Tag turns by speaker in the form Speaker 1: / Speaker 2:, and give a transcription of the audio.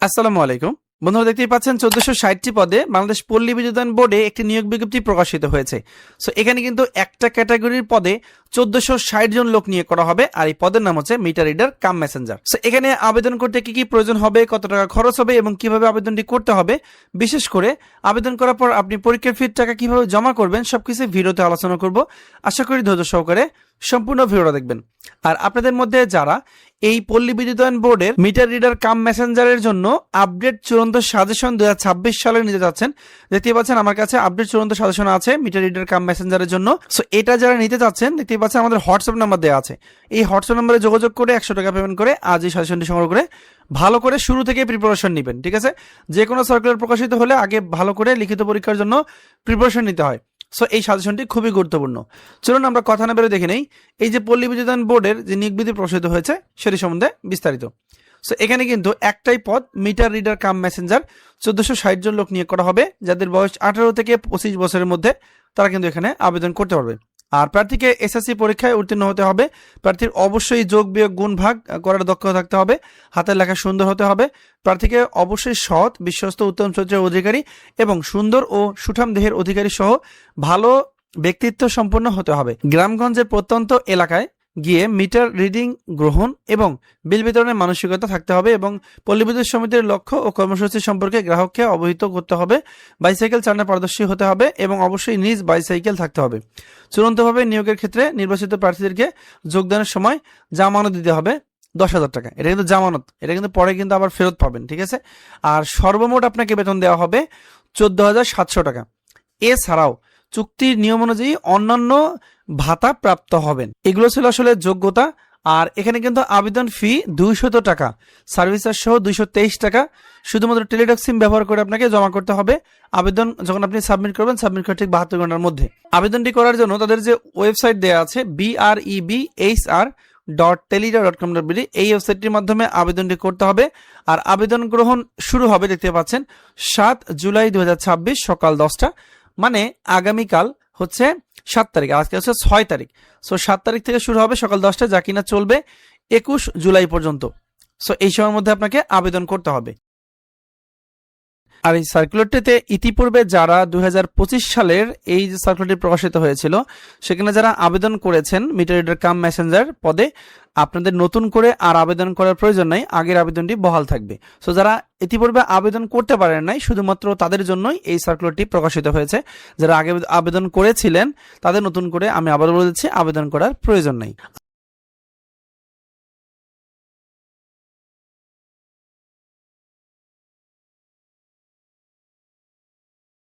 Speaker 1: আসসালামু আলাইকুম বন্ধুরা, দেখতেই পাচ্ছেন 1460টি পদে বাংলাদেশ পল্লী বিদ্যুতায়ন বোর্ডে একটি নিয়োগ বিজ্ঞপ্তি প্রকাশিত হয়েছে। সো এখানে কিন্তু একটা ক্যাটাগরির পদে 1460 জন লোক নিয়োগ করা হবে, আর এই পদের নাম হচ্ছে meter reader cum Messenger. So এখানে আবেদন করতে কি কি প্রয়োজন হবে, কত টাকা খরচ হবে এবং কিভাবে আবেদনটি করতে হবে, বিশেষ করে আবেদন করার পর আপনি পরীক্ষার ফির টাকা কিভাবে জমা করবেন, সবকিছু ভিডিওতে আলোচনা করব। আশা করি ধৈর্য সহকারে সম্পূর্ণ ভিডিওটা দেখবেন। আর আপনাদের মধ্যে যারা এই পল্লী বিদ্যুতায়ন বোর্ডের মিটার রিডার কাম মেসেঞ্জারের জন্য আপডেট চূড়ান্ত সাজেশন 2026 সালে নিতে যাচ্ছেন, দেখতে পাচ্ছেন আমার কাছে আপডেট চূড়ান্ত সাজেশন আছে মিটার রিডার কাম মেসেঞ্জারের জন্য। সো এটা যারা নিতে চাচ্ছেন, দেখতে পাচ্ছেন আমাদের হোয়াটসঅ্যাপ নাম্বার দেওয়া আছে। এই হোয়াটসঅ্যাপ নাম্বারে যোগাযোগ করে 100 টাকা পেমেন্ট করে আজ এই সাজেশনটি সংগ্রহ করে ভালো করে শুরু থেকে প্রিপারেশন নেবেন। ঠিক আছে, যে কোনো সার্কুলার প্রকাশিত হলে আগে ভালো করে লিখিত পরীক্ষার জন্য প্রিপারেশন নিতে হয়। সো এই সাজেশনটি খুবই গুরুত্বপূর্ণ। চলুন আমরা কথা না বেরো দেখে নেই এই যে পল্লী বিদ্যুতায়ন বোর্ডের যে নিয়োগ বিধি প্রকাশিত হয়েছে সেটি সম্বন্ধে বিস্তারিত। সো এখানে কিন্তু একটাই পদ মিটার রিডার কাম মেসেঞ্জার, 1460 জন লোক নিয়োগ করা হবে, যাদের বয়স 18 থেকে 25 বছরের মধ্যে তারা কিন্তু এখানে আবেদন করতে পারবে। আর প্রার্থীকে এসএসসি পরীক্ষায় উত্তীর্ণ হতে হবে। প্রার্থীর অবশ্যই যোগ বিয়োগ গুণ ভাগ করার দক্ষতা থাকতে হবে, হাতের লেখা সুন্দর হতে হবে। প্রার্থীকে অবশ্যই সৎ, বিশ্বস্ত, উত্তম চরিত্রের অধিকারী এবং সুন্দর ও সুঠাম দেহের অধিকারী সহ ভালো ব্যক্তিত্ব সম্পন্ন হতে হবে। গ্রামগঞ্জের প্রত্যন্ত এলাকায় গিয়ে মিটার রিডিং গ্রহণ এবং বিল বিতরণের মানসিকতা থাকতে হবে এবং পল্লী বিদ্যুৎ সমিতির লক্ষ্য ও কর্মসূচি সম্পর্কে গ্রাহককে অবহিত করতে হবে। বাইসাইকেল চালানো পারদর্শী হতে হবে এবং অবশ্যই নিজ বাইসাইকেল থাকতে হবে। চূড়ান্তভাবে নিয়োগের ক্ষেত্রে নির্বাচিত প্রার্থীদেরকে যোগদানের সময় জামানত দিতে হবে 10,000 টাকা। এটা কিন্তু জামানত, এটা কিন্তু পরে কিন্তু আবার ফেরত পাবেন। ঠিক আছে, আর সর্বমোট আপনাকে বেতন দেওয়া হবে 14,700 টাকা। এছাড়াও চুক্তির নিয়ম অনুযায়ী অন্যান্য ভাতা প্রাপ্ত হবেন। এগুলো ছিল আসলে যোগ্যতা। আর এখানে কিন্তু আবেদন ফি 200 টাকা, সার্ভিস চার্জ সহ 223 টাকা শুধুমাত্র টেলিটক সিম ব্যবহার করে আপনাকে জমা করতে হবে। আবেদন যখন আপনি সাবমিট করবেন, সাবমিট করে ঠিক 72 ঘন্টার মধ্যে। আবেদনটি করার জন্য তাদের যে ওয়েবসাইট দেওয়া আছে BREBHR.telida.com.bd, এই ওয়েবসাইটটির মাধ্যমে আবেদনটি করতে হবে। আর আবেদন গ্রহণ শুরু হবে, দেখতে পাচ্ছেন 7 জুলাই 2026 সকাল 10টা, মানে আগামীকাল হচ্ছে 7 তারিখ, আজকে হচ্ছে 6 তারিখ। সো 7 তারিখ থেকে শুরু হবে সকাল 10টা, যা কিনা চলবে 21 জুলাই পর্যন্ত। সো এই সময়ের মধ্যে আপনাকে আবেদন করতে হবে। আর এই সার্কুলারটিতে ইতিপূর্বে যারা 2025 সালের এই যে সার্কুলারটি প্রকাশিত হয়েছিল, সেখানে যারা আবেদন করেছেন মিটার রিডার কাম মেসেঞ্জার পদে, আপনাদের নতুন করে আর আবেদন করার প্রয়োজন নাই, আগের আবেদনটি বহাল থাকবে। সো যারা ইতিপূর্বে আবেদন করতে পারেন নাই, শুধুমাত্র তাদের জন্যই এই সার্কুলারটি প্রকাশিত হয়েছে। যারা আগে আবেদন করেছিলেন তাদের নতুন করে আমি আবার বলে দিচ্ছি, আবেদন করার প্রয়োজন নাই।